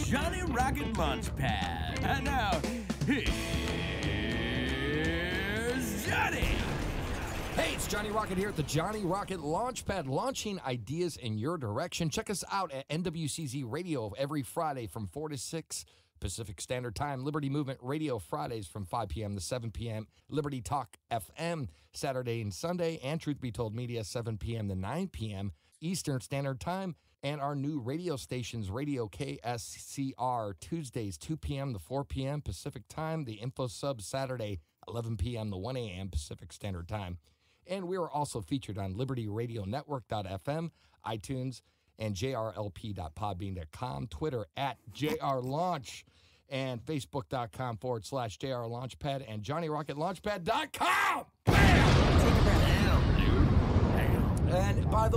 Johnny Rocket Launchpad. And now, here's Johnny. Hey, it's Johnny Rocket here at the Johnny Rocket Launchpad, launching ideas in your direction. Check us out at NWCZ Radio every Friday from 4 to 6 Pacific Standard Time. Liberty Movement Radio Fridays from 5 p.m. to 7 p.m. Liberty Talk FM Saturday and Sunday. And Truth Be Told Media 7 p.m. to 9 p.m. Eastern Standard Time. And our new radio stations, Radio KSCR, Tuesdays 2 p.m. to 4 p.m. Pacific Time. The Info Sub Saturday 11 p.m. to 1 a.m. Pacific Standard Time. And we are also featured on LibertyRadioNetwork.fm, iTunes, and jrlp.podbean.com, Twitter at JRLaunch, and Facebook.com/JRLaunchpad, and JohnnyRocketLaunchpad.com. And by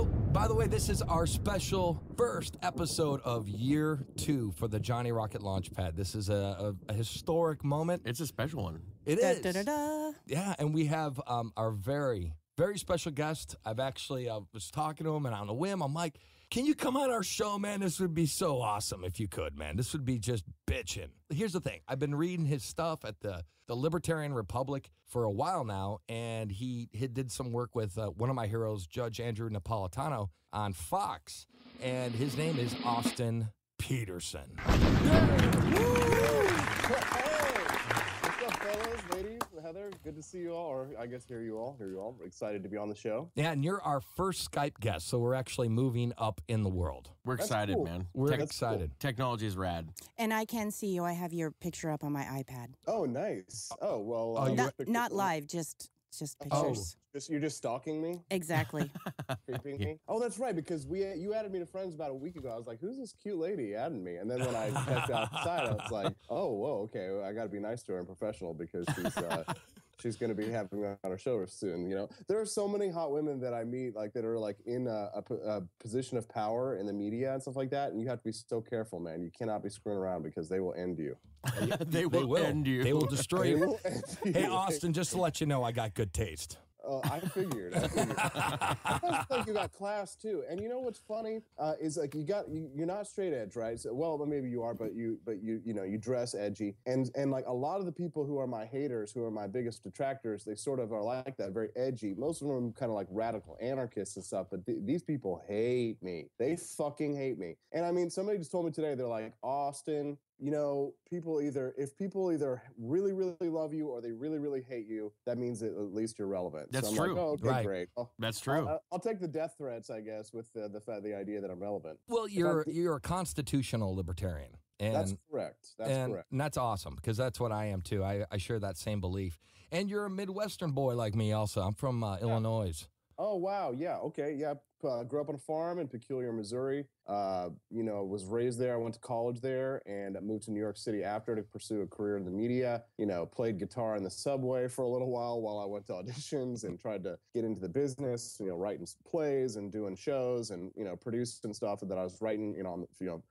the way, this is our special first episode of year 2 for the Johnny Rocket Launchpad. This is a historic moment. It's a special one. It is. Da, da, da, da. Yeah, and we have our very special guest. I've actually was talking to him, and on a whim, I'm like, can you come on our show, man? This would be so awesome if you could, man. This would be just bitching. Here's the thing. I've been reading his stuff at the Libertarian Republic for a while now, and he did some work with one of my heroes, Judge Andrew Napolitano, on Fox, and his name is Austin Petersen. Fellas, ladies, Heather, good to see you all, or I guess hear you all. We're excited to be on the show. Yeah, and you're our first Skype guest, so we're actually moving up in the world. We're excited, cool. man. We're excited. Cool. Technology is rad. And I can see you. I have your picture up on my iPad. Oh, nice. Oh, well. Not live, just pictures. You're just stalking me? Exactly. Creeping me? Oh, that's right, because you added me to friends about a week ago. I was like, who's this cute lady adding me? And then when I stepped outside, I was like, oh, whoa, okay, well, I got to be nice to her and professional because she's going to be having me on her show soon, you know? There are so many hot women that I meet, like, that are, like, in a position of power in the media and stuff like that, and you have to be so careful, man. You cannot be screwing around because they will end you. They will end you. They will destroy you. Hey, Austin, just to let you know, I got good taste. I figured. I feel like you got class too. And you know what's funny is like you're not straight edge, right? So, well, maybe you are, but you dress edgy. And like a lot of the people who are my haters, who are my biggest detractors, they sort of are like that, very edgy. Most of them kind of like radical anarchists and stuff. But these people hate me. They fucking hate me. And I mean, somebody just told me today, they're like, Austin, you know, if people either really, really love you or they really, really hate you, that means that at least you're relevant. That's so I'm true. Like, oh, okay, Right. great. That's true. I'll take the death threats, I guess, with the idea that I'm relevant. Well, you're a constitutional libertarian. And That's correct. And that's awesome, because that's what I am, too. I share that same belief. And you're a Midwestern boy like me also. I'm from Illinois. Oh, wow. Yeah. Okay. Yeah. Grew up on a farm in Peculiar, Missouri. Was raised there. I went to college there and moved to New York City after to pursue a career in the media. Played guitar in the subway for a little while I went to auditions and tried to get into the business, writing plays and doing shows and, producing stuff that I was writing,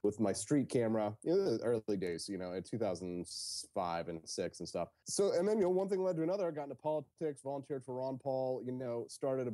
with my street camera, the early days, in 2005 and 6 and stuff. So, and then, one thing led to another. I got into politics, volunteered for Ron Paul, started,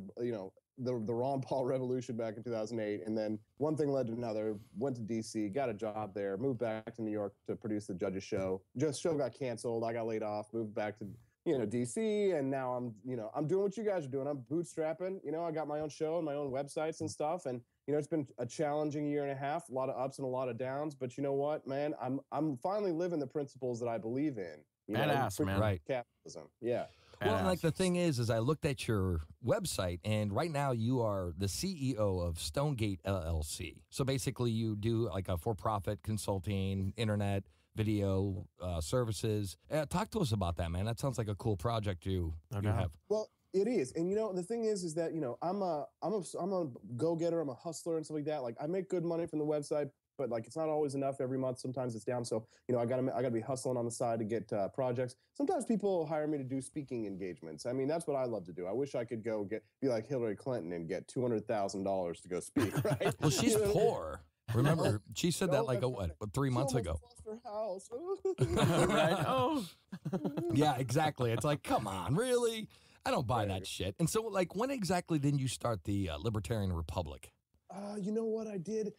the Ron Paul revolution back in 2008. And then one thing led to another, went to DC, got a job there, moved back to New York to produce the Judge's show. Show got canceled. I got laid off, moved back to, DC. And now I'm doing what you guys are doing. I'm bootstrapping, I got my own show and my own websites and stuff. And, it's been a challenging year and a half, a lot of ups and a lot of downs, but you know what, man, I'm finally living the principles that I believe in. Badass, man. Right. Capitalism. Yeah. Well, like the thing is I looked at your website, and right now you are the CEO of Stonegate LLC. So basically you do like a for-profit consulting, internet, video services. Talk to us about that, man. That sounds like a cool project you have. Well, it is. And, the thing is that, I'm a go-getter. I'm a hustler and stuff like that. Like, I make good money from the website, but like, it's not always enough every month. Sometimes it's down. So, I gotta be hustling on the side to get projects. Sometimes people hire me to do speaking engagements. I mean, that's what I love to do. I wish I could be like Hillary Clinton and get $200,000 to go speak, right? Well, she's poor. Remember, she said that like, 3 months ago. Lost her house. Right? Oh. Yeah, exactly. It's like, come on, really? I don't buy that shit. And so, like, when exactly did you start the Libertarian Republic? You know what I did?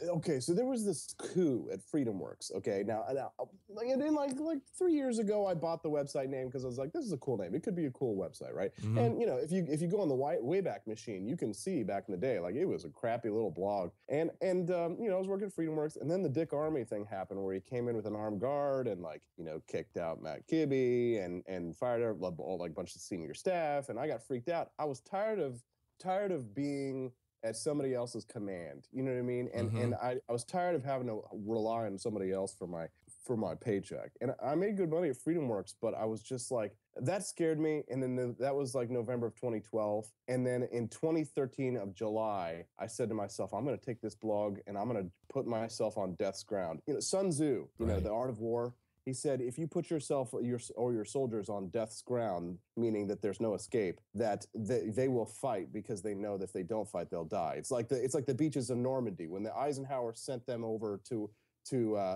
Okay, so there was this coup at FreedomWorks. Okay, now and then like 3 years ago, I bought the website name because I was like, this is a cool name. It could be a cool website, right? Mm-hmm. And if you go on the Wayback Machine, you can see back in the day, like it was a crappy little blog. And I was working at FreedomWorks, and then the Dick Armey thing happened where he came in with an armed guard and kicked out Matt Kibbe and fired a bunch of senior staff, and I got freaked out. I was tired of being at somebody else's command, you know what I mean? And I was tired of having to rely on somebody else for my paycheck. And I made good money at FreedomWorks, but I was just like, that scared me. And then that was like November of 2012. And then in 2013 of July, I said to myself, I'm going to take this blog and I'm going to put myself on death's ground. Sun Tzu, The Art of War. He said, if you put yourself or your soldiers on death's ground, meaning that there's no escape, that they will fight because they know that if they don't fight, they'll die. It's like the beaches of Normandy when the Eisenhower sent them over to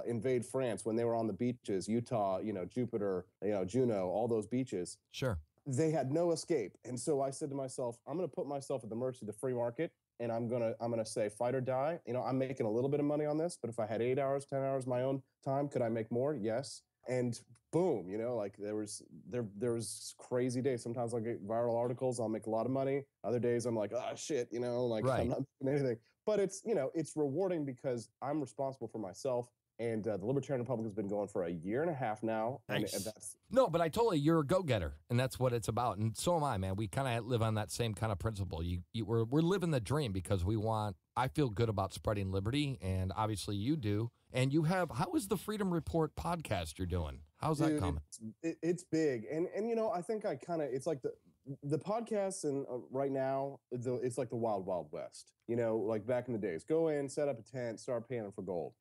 invade France when they were on the beaches, Utah, Jupiter, Juneau, all those beaches. Sure. They had no escape. And so I said to myself, I'm going to put myself at the mercy of the free market. And I'm gonna say fight or die. I'm making a little bit of money on this, but if I had 8 hours, 10 hours my own time, could I make more? Yes. And boom, there was crazy days. Sometimes I'll get viral articles, I'll make a lot of money. Other days I'm like, oh shit, I'm not doing anything. But it's rewarding because I'm responsible for myself. And the Libertarian Republic has been going for a year and a half now. Nice. And that's No, but I told you, you're a go-getter, and that's what it's about. And so am I, man. We kind of live on that same kind of principle. We're living the dream because I feel good about spreading liberty, and obviously you do. And how is the Freedom Report podcast you're doing? How's that coming? It's big. And I think it's like the podcasts and right now, it's like the wild, wild west, like back in the days. Go in, set up a tent, start paying them for gold.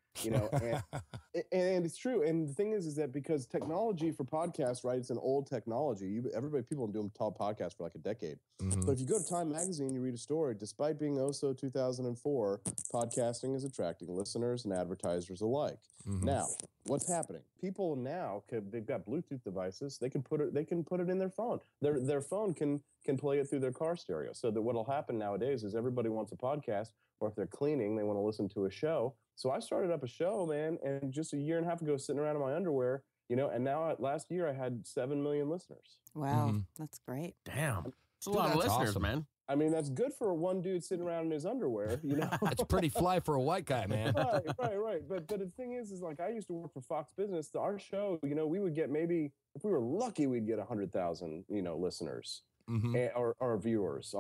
And it's true. And the thing is that because technology for podcasts, right, it's an old technology. People have been doing top podcasts for like a decade. Mm-hmm. But if you go to Time Magazine, you read a story, despite being also 2004, podcasting is attracting listeners and advertisers alike. Mm-hmm. Now, what's happening? People now, they've got Bluetooth devices. They can put it in their phone. Their phone can play it through their car stereo. So that what'll happen nowadays is everybody wants a podcast, or if they're cleaning, they want to listen to a show. So I started up a show, man, and just a year and a half ago, sitting around in my underwear, and now last year I had 7 million listeners. Wow, Mm-hmm. That's great. Damn. It's a lot of listeners, awesome, man. I mean, that's good for one dude sitting around in his underwear, It's pretty fly for a white guy, man. Right. But the thing is like I used to work for Fox Business. Our show, we would get maybe, if we were lucky, we'd get 100,000, listeners. Mm-hmm. Or viewers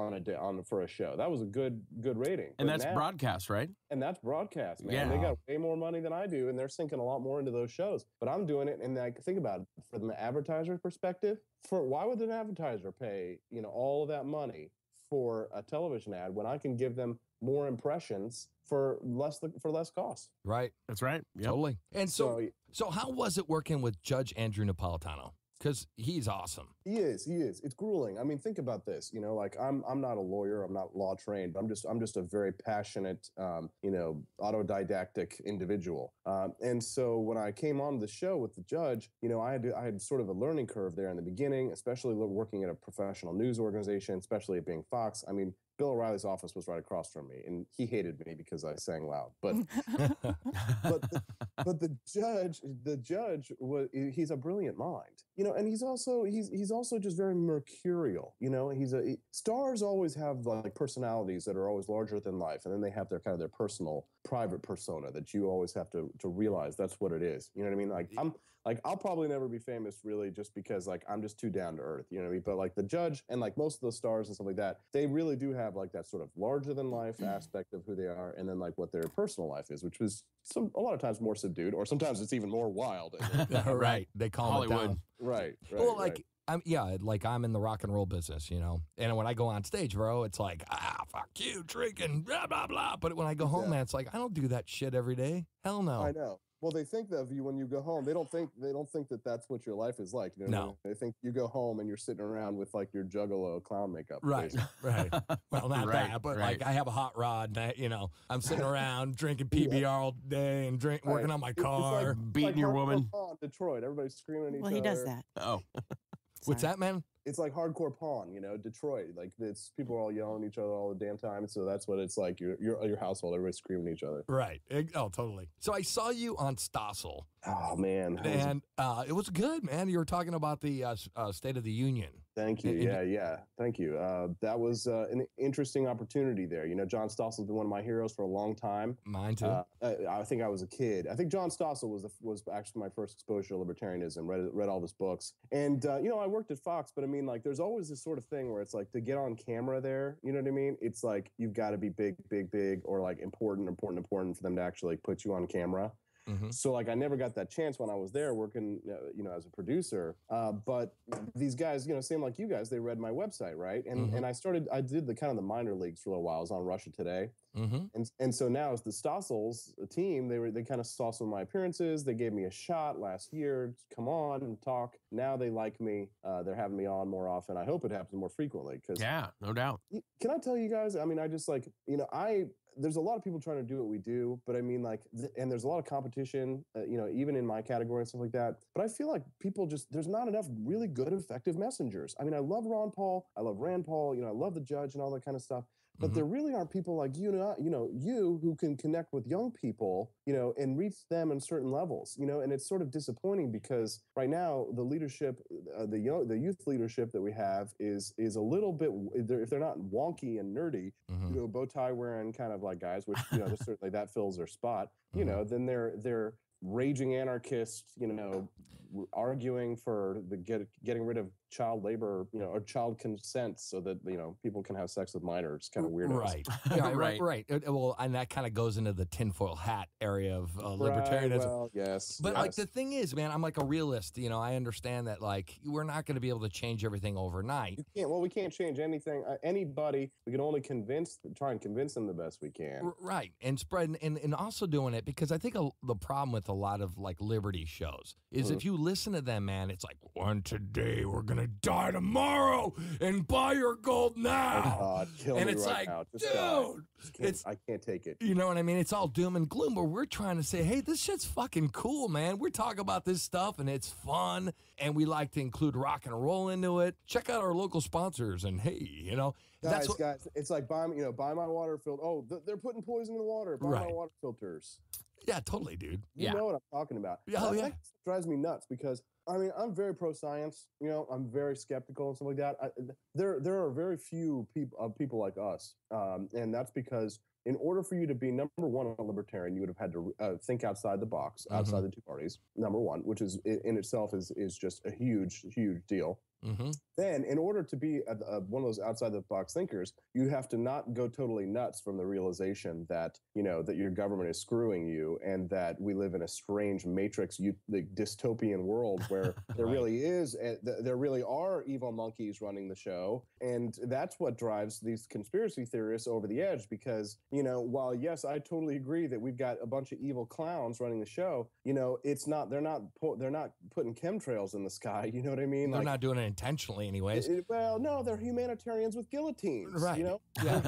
for a show. That was a good rating. And that's broadcast, right? And that's broadcast, man. Yeah. They got way more money than I do, and they're sinking a lot more into those shows. But I'm doing it, and think about it, from the advertiser's perspective, why would an advertiser pay, all of that money for a television ad when I can give them more impressions for less cost? Right. That's right. Yep. Totally. And so how was it working with Judge Andrew Napolitano? Because he's awesome. He is. It's grueling. I mean, think about this. I'm not a lawyer. I'm not law trained. But I'm just a very passionate, autodidactic individual. And so when I came on the show with the judge, I had sort of a learning curve there in the beginning, especially working at a professional news organization, especially it being Fox. I mean, Bill O'Reilly's office was right across from me, and he hated me because I sang loud. But but the judge he's a brilliant mind, and he's also just very mercurial. Stars always have like personalities that are always larger than life, and then they have their kind of their personal, private persona that you always have to realize that's what it is. You know what I mean? I'll probably never be famous really just because I'm just too down to earth, you know what I mean? But like the judge and like most of those stars and stuff like that, they really do have like that sort of larger than life aspect of who they are, and then like what their personal life is, which was a lot of times more subdued, or sometimes it's even more wild. Right. They calm Hollywood. it down. Right. Well, I'm in the rock and roll business, and when I go on stage, bro, it's like, fuck you, drinking, blah, blah, blah. But when I go home, man, it's like, I don't do that shit every day. Hell no. I know. Well, they think of you when you go home. They don't think that that's what your life is like. No. They think you go home and you're sitting around with like your Juggalo clown makeup. Right, right. Well, not Right, that, but right. like I have a hot rod. And I'm sitting around drinking PBR all day and working on my car. It's beating your woman. In Detroit, everybody's screaming at each other. Well, he does that. Oh. What's Sorry. that, man? it's like hardcore pawn, you know, Detroit. Like it's people are all yelling at each other all the damn time. So that's what it's like. Your household, everybody's screaming at each other. Right. Oh, totally. So I saw you on Stossel. Oh man, And it was good, man. You were talking about the State of the Union. Thank you. Yeah. Thank you. That was an interesting opportunity there. You know, John Stossel's been one of my heroes for a long time. Mine too. I think I was a kid. I think John Stossel was actually my first exposure to libertarianism. Read all of his books, and you know, I worked at Fox. But I mean, like, there's always this sort of thing where it's like to get on camera there. You know what I mean? It's like you've got to be big, or like important for them to actually put you on camera. Mm-hmm. So like I never got that chance when I was there working, you know, as a producer. But these guys, you know, same like you guys, they read my website, right? And and I did the kind of the minor leagues for a little while. I was on Russia Today, and so now as the Stossels team, they kind of saw some of my appearances. They gave me a shot last year. Come on and talk. Now they like me. They're having me on more often. I hope it happens more frequently. Yeah, no doubt. Can I tell you guys? I mean, I just like, you know, there's a lot of people trying to do what we do, but I mean, like, and there's a lot of competition, you know, even in my category and stuff like that. But I feel like there's not enough really good, effective messengers. I mean, I love Ron Paul, I love Rand Paul, you know, I love the Judge and all that kind of stuff. But there really aren't people like you who can connect with young people, you know, and reach them in certain levels, you know. And it's sort of disappointing because right now the leadership, the youth leadership that we have is a little bit, if they're not wonky and nerdy, you know, bow tie wearing kind of like guys, which you know, certainly that fills their spot, you know, then they're raging anarchists, you know, arguing for getting rid of child labor, you know, or child consent so that, you know, people can have sex with minors, kind of weirdos. Right. Yeah, right. Well, and that kind of goes into the tinfoil hat area of libertarianism. Right, well, yes. But like the thing is, man, I'm like a realist. You know, I understand that like we're not going to be able to change everything overnight. We can't change anything. Anybody. We can only try and convince them the best we can. Right. And spreading and also doing it because I think the problem with a lot of like liberty shows is if you listen to them, man, it's like one today we're gonna die tomorrow and buy your gold now. Oh God, kill and me it's right like, now. dude, I can't take it. You know what I mean? It's all doom and gloom, but we're trying to say, hey, this shit's fucking cool, man. We're talking about this stuff and it's fun, and we like to include rock and roll into it. Check out our local sponsors, and hey, you know, guys, it's like buy my water filter. Oh, they're putting poison in the water. Buy my water filters. Yeah, totally, dude. You know what I'm talking about. That drives me nuts because, I mean, I'm very pro-science. You know, I'm very skeptical and stuff like that. There are very few people like us, and that's because in order for you to be number one a libertarian, you would have had to think outside the box, outside the two parties. Number one, which is in itself is just a huge deal. Then, in order to be one of those outside the box thinkers, you have to not go totally nuts from the realization that, you know, that your government is screwing you and that we live in a strange matrix, the dystopian world where there really are evil monkeys running the show. And that's what drives these conspiracy theorists over the edge because, you know, while yes, I totally agree that we've got a bunch of evil clowns running the show, you know, they're not putting chemtrails in the sky. You know what I mean? They're not doing it intentionally anyways. Well, no, they're humanitarians with guillotines. Right. You know?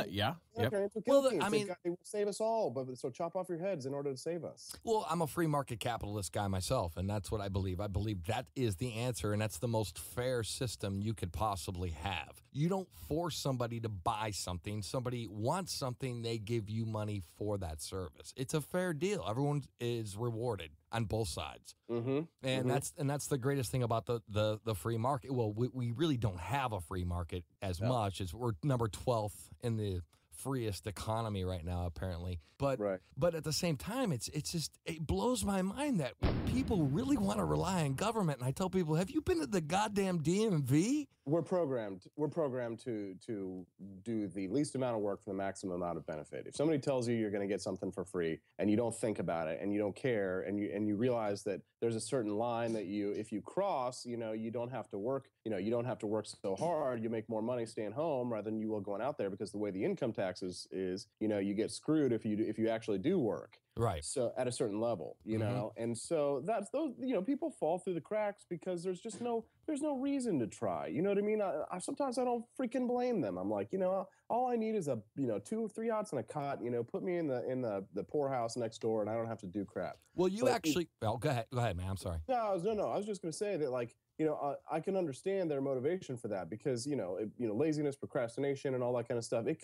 Yeah. Humanitarians with guillotines. I mean, they will save us all, but so chop off your heads in order to save us. Well, I'm a free market capitalist guy myself, and that's what I believe. I believe that is the answer, and that's the most fair system you could possibly have. You don't force somebody to buy something. Somebody wants something, they give you money for that service. It's a fair deal. Everyone is rewarded on both sides. And that's the greatest thing about the free market. Well, we really don't have a free market as much as we're number 12th in the freest economy right now, apparently. But at the same time, it blows my mind that people really want to rely on government. And I tell people, have you been to the goddamn DMV? We're programmed to do the least amount of work for the maximum amount of benefit. If somebody tells you you're going to get something for free and you don't think about it and you don't care and you realize that there's a certain line that if you cross, you know, you don't have to work so hard, you make more money staying home rather than you will going out there because the way the income tax is, you know, you get screwed if you actually do work. Right. So at a certain level, you know, and so that's those, you know, people fall through the cracks because there's no reason to try. You know what I mean? Sometimes I don't freaking blame them. I'm like, you know, all I need is a, you know, 2 or 3 hots and a cot, you know, put me in the poorhouse next door and I don't have to do crap. Well, you actually, go ahead, man. I'm sorry. No, I was just going to say that, like, you know, I can understand their motivation for that because, you know, laziness, procrastination, and all that kind of stuff. It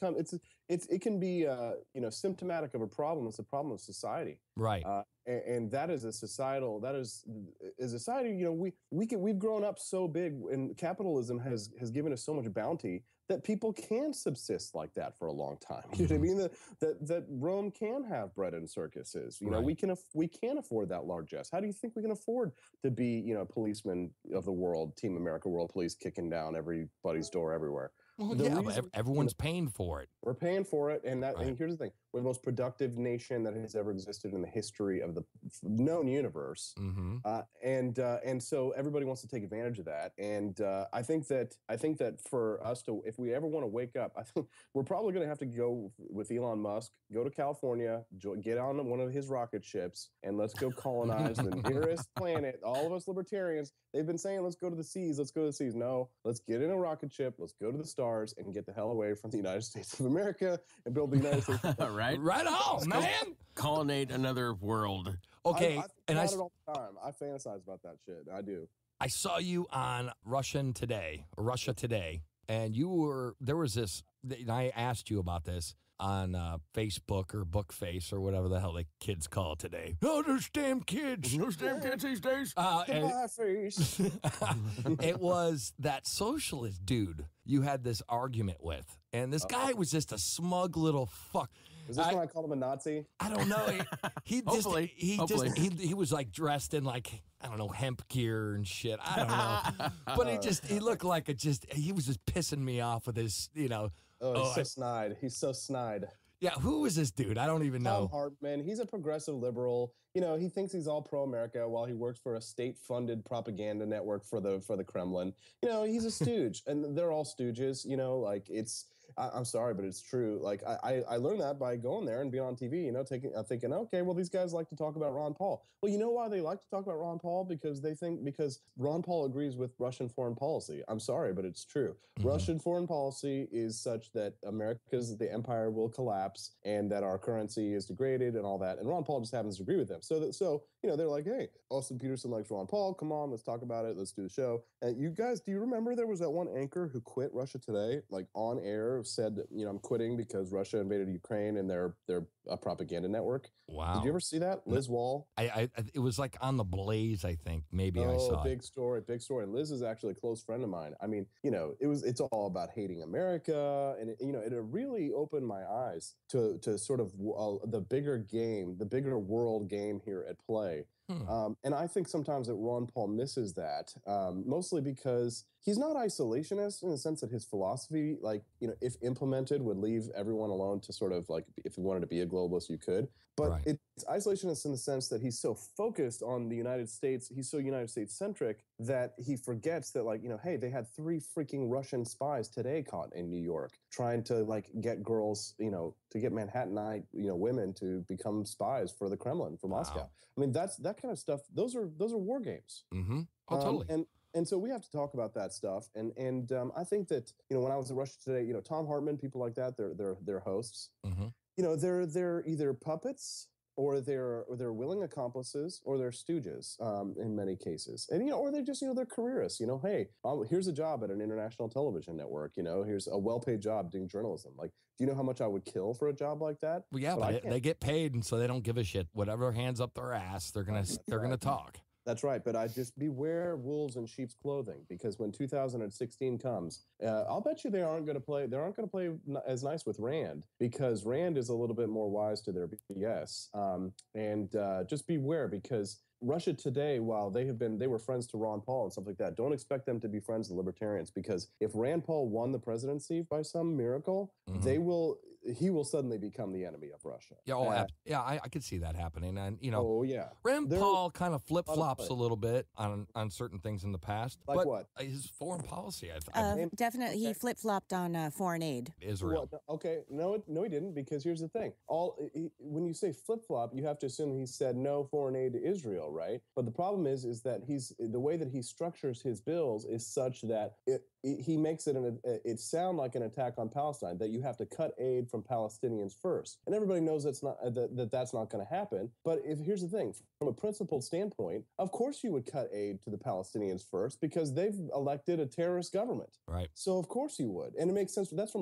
can be, you know, symptomatic of a problem. It's a problem of society, Right? and that is a societal. That is a society. You know, we've grown up so big, and capitalism has given us so much bounty that people can subsist like that for a long time. You know what I mean? That Rome can have bread and circuses. You know, we can afford that largesse. How do you think we can afford to be, you know, policemen of the world, Team America, World Police, kicking down everybody's door everywhere? Well, yeah, but everyone's paying for it. We're paying for it, and and here's the thing: we're the most productive nation that has ever existed in the history of the known universe, and so everybody wants to take advantage of that. And I think that for us to, if we ever want to wake up, I think we're probably going to have to go with Elon Musk, go to California, get on one of his rocket ships, and let's go colonize the nearest planet. All of us libertarians, they've been saying, let's go to the seas, let's go to the seas. No, let's get in a rocket ship, let's go to the stars, and get the hell away from the United States of America and build the United States. Right on, man. Colonate another world. Okay, I think about it all the time. I fantasize about that shit. I do. I saw you on Russia Today, and there was this, and I asked you about this on Facebook or Bookface or whatever the hell the kids call it today. Oh, those damn kids. Those damn kids these days. Face. It was that socialist dude you had this argument with. And this guy was just a smug little fuck. Is this when I called him a Nazi? I don't know. He was like dressed in like, I don't know, hemp gear and shit. I don't know. But he looked like he was just pissing me off with his, you know. Oh, he's so snide. He's so snide. Yeah, who is this dude? I don't even know. Tom Hartman. He's a progressive liberal. You know, he thinks he's all pro-America while he works for a state-funded propaganda network for the Kremlin. You know, he's a stooge, and they're all stooges. You know, like I'm sorry, but it's true. Like I learned that by going there and being on TV. You know, thinking, okay, well, these guys like to talk about Ron Paul. Well, you know why they like to talk about Ron Paul? Because Ron Paul agrees with Russian foreign policy. I'm sorry, but it's true. Russian foreign policy is such that the empire will collapse and that our currency is degraded and all that. And Ron Paul just happens to agree with them. So you know, they're like, hey, Austin Petersen likes Ron Paul. Come on, let's talk about it. Let's do the show. And you guys, do you remember there was that one anchor who quit Russia Today, like on air, said that, you know, I'm quitting because Russia invaded Ukraine and they're a propaganda network. Wow. Did you ever see that? Liz Wall? It was like on the Blaze, I think. Maybe I saw big story. And Liz is actually a close friend of mine. I mean, you know, it's all about hating America. And, you know, it really opened my eyes to sort of the bigger game, the bigger world game here at play. And I think sometimes that Ron Paul misses that, mostly because he's not isolationist in the sense that his philosophy, like, you know, if implemented, would leave everyone alone to sort of like, if you wanted to be a globalist, you could. But it's isolationist in the sense that he's so focused on the United States, he's so United States centric that he forgets that, like, you know, hey, they had 3 freaking Russian spies today caught in New York trying to like get girls, you know, to get Manhattanite, you know, women to become spies for the Kremlin, for Moscow. I mean, that kind of stuff. Those are war games. Mm-hmm. Oh, totally. And so we have to talk about that stuff. And I think that, you know, when I was at Russia Today, you know, Tom Hartman, people like that, they're hosts. Mm-hmm. You know, they're either puppets or they're willing accomplices or they're stooges in many cases. And, you know, or they just, you know, they're careerists. You know, hey, here's a job at an international television network. You know, here's a well-paid job doing journalism. Like, do you know how much I would kill for a job like that? Well, yeah, but they get paid, and so they don't give a shit. Whatever hands up their ass, they're gonna talk. That's right, but I just beware wolves in sheep's clothing, because when 2016 comes, I'll bet you they aren't going to play as nice with Rand, because Rand is a little bit more wise to their BS. And just beware, because Russia Today, while they were friends to Ron Paul and stuff like that, don't expect them to be friends to libertarians, because if Rand Paul won the presidency by some miracle, they will he will suddenly become the enemy of Russia. Yeah, I could see that happening. And, oh yeah. Rand Paul kind of flip-flops play. a little bit on certain things in the past. Like but what? His foreign policy, Definitely, he flip-flopped on foreign aid. Israel. Well, okay, no, he didn't, because here's the thing. When you say flip-flop, you have to assume he said no foreign aid to Israel, right? But the problem is that the way that he structures his bills is such that he makes it sound like an attack on Palestine, that you have to cut aid from Palestinians first. And everybody knows that's not going to happen. But here's the thing, from a principled standpoint, of course you would cut aid to the Palestinians first, because they've elected a terrorist government. Right. So of course you would. And it makes sense. That's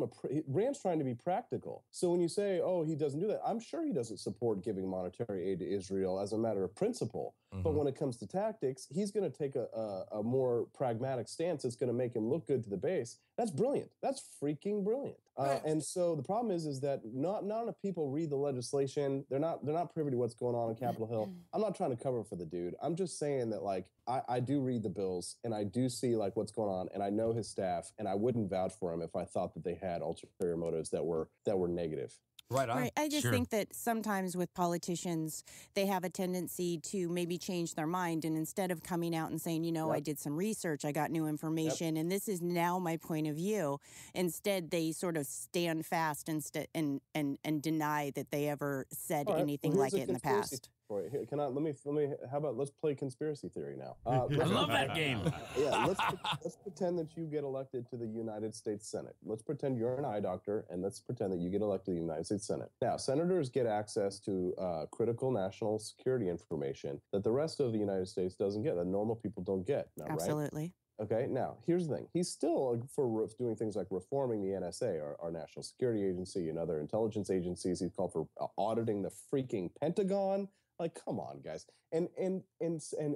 Rand's trying to be practical. So when you say, oh, he doesn't do that, I'm sure he doesn't support giving monetary aid to Israel as a matter of principle. Mm-hmm. But when it comes to tactics, he's going to take a more pragmatic stance that's going to make him look good to the base. That's brilliant. That's freaking brilliant. And so the problem is that not enough people read the legislation. They're not privy to what's going on Capitol Hill. I'm not trying to cover for the dude. I'm just saying that, like, I do read the bills, and I do see, like, what's going on, and I know his staff, and I wouldn't vouch for him if I thought that they had ulterior motives that were negative. Right on. Right. I just think that sometimes with politicians, they have a tendency to maybe change their mind. And instead of coming out and saying, I did some research, I got new information, and this is now my point of view, instead they sort of stand fast and deny that they ever said anything like it in the past. Here, let me. How about let's play conspiracy theory now? I love that game. Yeah, let's pretend that you get elected to the United States Senate. Let's pretend you're an eye doctor, and let's pretend that you get elected to the United States Senate. Now, senators get access to critical national security information that the rest of the United States doesn't get, that normal people don't get. Now, absolutely. Right? Okay, now, here's the thing. He's still for doing things like reforming the NSA, our National Security Agency, and other intelligence agencies. He's called for auditing the freaking Pentagon. Like, come on, guys. And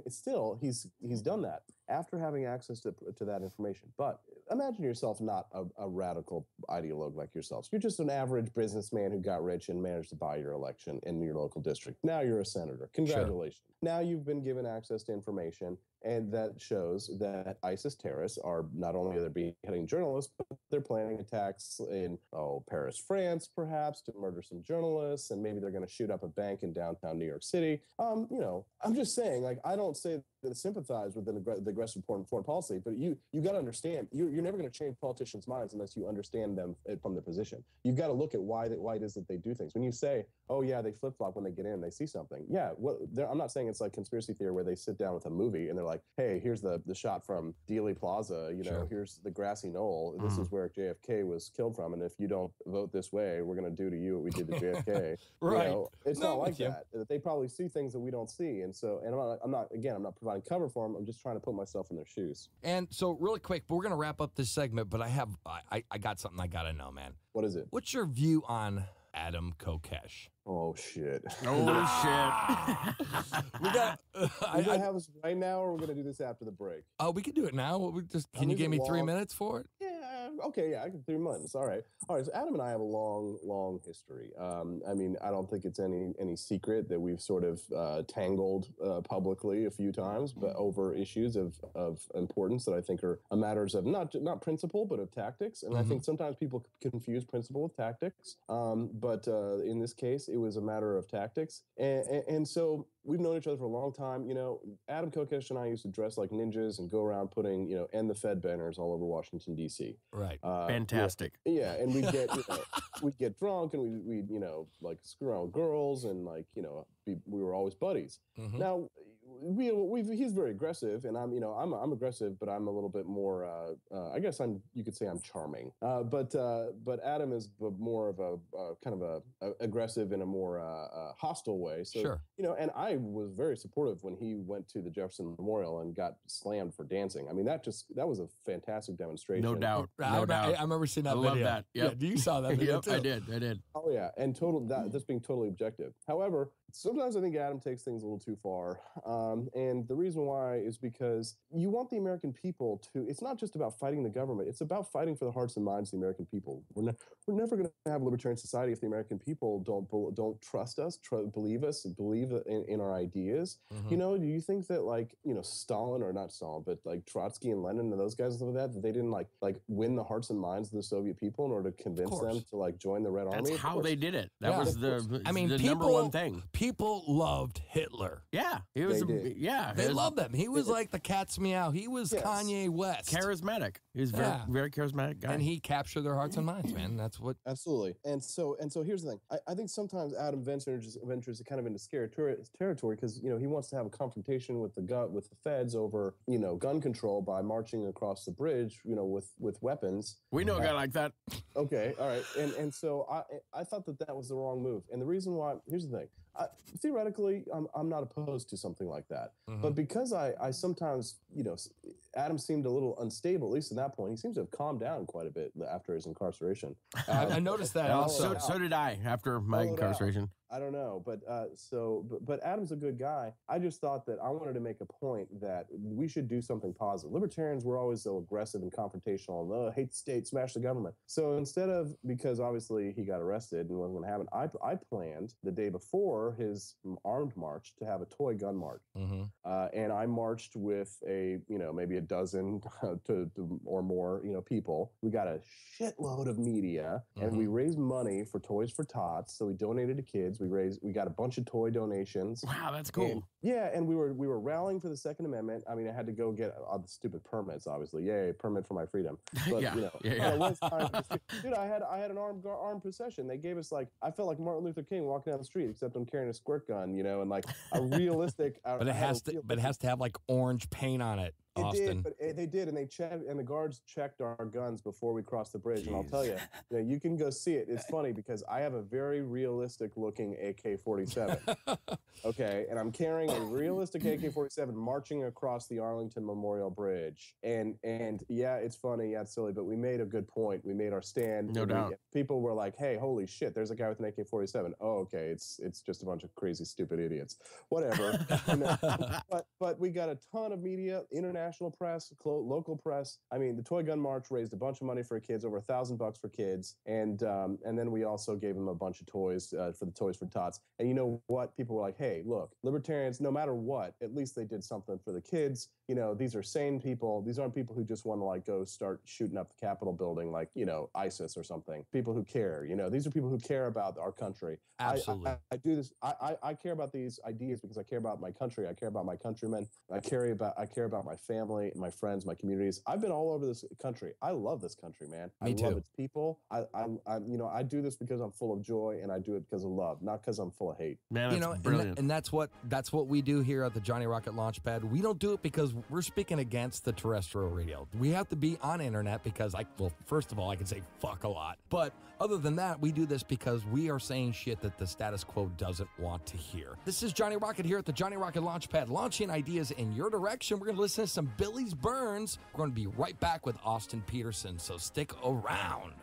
still, he's done that after having access to that information. But imagine yourself not a radical ideologue like yourselves. You're just an average businessman who got rich and managed to buy your election in your local district. Now you're a senator. Congratulations. Sure. Now you've been given access to information, and that shows that ISIS terrorists are not only they're beheading journalists, but they're planning attacks in Paris, France, perhaps, to murder some journalists, and maybe they're going to shoot up a bank in downtown New York City. I'm just saying, like, I don't say that I sympathize with the aggressive foreign policy, but you got to understand, you're never going to change politicians' minds unless you understand them from their position. You've got to look at why it is that they do things. When you say, oh yeah, they flip-flop when they get in, they see something. Yeah, I'm not saying it's like conspiracy theory where they sit down with a movie and they're like, hey, here's the shot from Dealey Plaza, here's the grassy knoll. This is where JFK was killed from, and if you don't vote this way, we're going to do to you what we did to JFK. Right. It's not like that. They probably see things that we don't see, and I'm not providing cover for them. I'm just trying to put myself in their shoes. And so, really quick, but we're going to wrap up this segment, but I got something I got to know, man. What is it? What's your view on Adam Kokesh? Oh, shit. Oh, shit. We're going to have this right now, or we're going to do this after the break? Oh, we can do it now. Can you give me 3 minutes for it? Yeah. Okay, yeah, I can 3 months. All right. So Adam and I have a long history. I don't think it's any secret that we've sort of tangled publicly a few times, but over issues of importance that I think are matters of not principle, but of tactics. And I think sometimes people confuse principle with tactics. But in this case, it was a matter of tactics. And so we've known each other for a long time. Adam Kokesh and I used to dress like ninjas and go around putting, end the Fed banners all over Washington, D.C. Right. Fantastic. Yeah. And we'd get, we'd get drunk and we'd like screw around with girls and like, we were always buddies. Mm-hmm. Now, he's very aggressive, and I'm aggressive, but I'm a little bit more. I guess you could say I'm charming. But Adam is more of a kind of a aggressive in a more hostile way. So sure. And I was very supportive when he went to the Jefferson Memorial and got slammed for dancing. I mean, that was a fantastic demonstration. No doubt. I remember seeing that video. I love that. Yep. Yeah, you saw that video yep, too. I did. Oh yeah, and that's being totally objective. However, sometimes I think Adam takes things a little too far. And the reason why is because you want the American people to, it's not just about fighting the government, it's about fighting for the hearts and minds of the American people. We're never going to have a libertarian society if the American people don't trust us, believe us, believe in our ideas. Mhm. You know, do you think that, like, you know, Stalin, or not Stalin, but like Trotsky and Lenin and those guys and stuff like that they didn't like win the hearts and minds of the Soviet people in order to convince them to like join the Red Army? That's how they did it. That Yeah. was the people, number one thing. People loved Hitler. Yeah, he was. They did. Yeah, They loved him. He was like the cat's meow. He was Yes. Kanye West. charismatic. He was very, Yeah. very charismatic guy. And he captured their hearts and minds, man. That's what. Absolutely. And so here's the thing. I think sometimes Adam ventures kind of into scary territory because, you know, he wants to have a confrontation with the feds over, you know, gun control by marching across the bridge, you know, with weapons. we know a guy like that. Okay, all right. And so I thought that was the wrong move. And the reason why, here's the thing. Theoretically, I'm not opposed to something like that. Mhm. But because I sometimes, you know, Adam seemed a little unstable, at least at that point. He seems to have calmed down quite a bit after his incarceration. I noticed that Oh, also. So did I after my Followed out. incarceration. I don't know, but but Adam's a good guy. I just thought that I wanted to make a point that we should do something positive. Libertarians were always so aggressive and confrontational and hate the state, smash the government. So instead of, because obviously he got arrested and wasn't going to happen, I planned the day before his armed march to have a toy gun march, and I marched with maybe a dozen or more people. We got a shitload of media, and we raised money for Toys for Tots. So we donated to kids. We got a bunch of toy donations. Wow, that's cool. And we were rallying for the Second Amendment. I mean, I had to go get all the stupid permits, obviously. Yay, permit for my freedom. But Yeah. it was time for shit. Dude, I had an armed procession. They gave us I felt like Martin Luther King walking down the street, except I'm carrying a squirt gun, and like a realistic. But it has to have like orange paint on it. Austin. They did, and they checked, and the guards checked our guns before we crossed the bridge. Jeez. And I'll tell you, you can go see it. It's funny because I have a very realistic-looking AK-47. Okay, and I'm carrying a realistic AK-47 marching across the Arlington Memorial Bridge. And yeah, it's funny, yeah, it's silly, but we made a good point. We made our stand. No doubt. People were like, "Hey, holy shit! There's a guy with an AK-47." Oh, okay, it's just a bunch of crazy, stupid idiots. Whatever. But we got a ton of media, international press, local press. I mean, the Toy Gun March raised a bunch of money for kids, over $1,000 for kids, and then we also gave them a bunch of toys for the Toys for Tots. And you know what? People were like, "Hey, look, libertarians, no matter what, at least they did something for the kids. These are sane people. These aren't people who just want to go start shooting up the Capitol building like ISIS or something. People who care. These are people who care about our country. Absolutely. I do this. I care about these ideas because I care about my country. I care about my countrymen. I care about my family, my friends, my communities. I've been all over this country. I love this country, man. Me too. I love its people. I do this because I'm full of joy, and I do it because of love, not because I'm full of hate. Man, that's brilliant. And that's what we do here at the Johnny Rocket Launchpad. We don't do it because we're speaking against the terrestrial radio. We have to be on internet because first of all, I can say fuck a lot. But other than that, we do this because we are saying shit that the status quo doesn't want to hear. This is Johnny Rocket here at the Johnny Rocket Launchpad, launching ideas in your direction. We're going to listen to some Billy's Burns. We're going to be right back with Austin Petersen, so stick around.